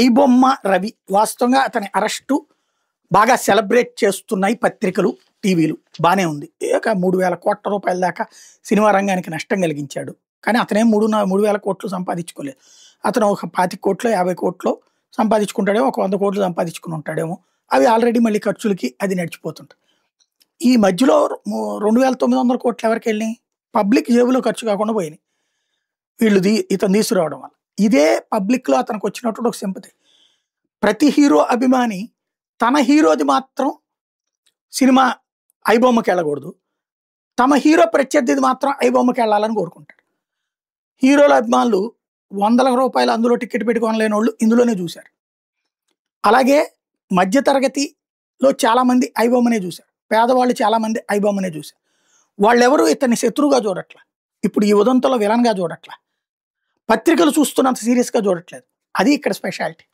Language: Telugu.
ఐబొమ్మ రవి వాస్తవంగా అతని అరెస్టు బాగా సెలబ్రేట్ చేస్తున్నాయి పత్రికలు, టీవీలు. బానే ఉంది. ఏక 3,000 కోట్ల రూపాయల దాకా సినిమా రంగానికి నష్టం కలిగించాడు. కానీ అతనేం 3,000 కోట్లు సంపాదించుకోలేదు. అతను ఒక 25 కోట్లో 50 కోట్లో సంపాదించుకుంటాడేమో, ఒక 100 కోట్లు సంపాదించుకుని ఉంటాడేమో. అవి ఆల్రెడీ మళ్ళీ ఖర్చులకి అది నడిచిపోతుంటాయి. ఈ మధ్యలో 2,900 కోట్లు ఎవరికి వెళ్ళినాయి? పబ్లిక్ జేబులో ఖర్చు కాకుండా పోయినాయి. వీళ్ళు ఇతను తీసుకురావడం వల్ల. ఇదే పబ్లిక్లో అతనికి వచ్చినప్పుడు ఒక సింపతి. ప్రతి హీరో అభిమాని తన హీరోది మాత్రం సినిమా ఐబొమ్మకి వెళ్ళకూడదు, తమ హీరో ప్రత్యర్థిది మాత్రం ఐబొమ్మకి వెళ్ళాలని కోరుకుంటాడు. హీరోల అభిమానులు 100 రూపాయలు అందులో టికెట్ పెట్టి కొనలేని వాళ్ళు ఇందులోనే చూశారు. అలాగే మధ్యతరగతిలో చాలామంది ఐబొమ్మనే చూశారు, పేదవాళ్ళు చాలామంది ఐబొమ్మనే చూశారు. వాళ్ళెవరూ ఇతన్ని శత్రువుగా చూడట్ల, ఇప్పుడు ఈ ఉదంతంలో విలన్గా చూడట్ల, పత్రికలు చూస్తున్నంత సీరియస్గా చూడట్లేదు. అది ఇక్కడ స్పెషాలిటీ.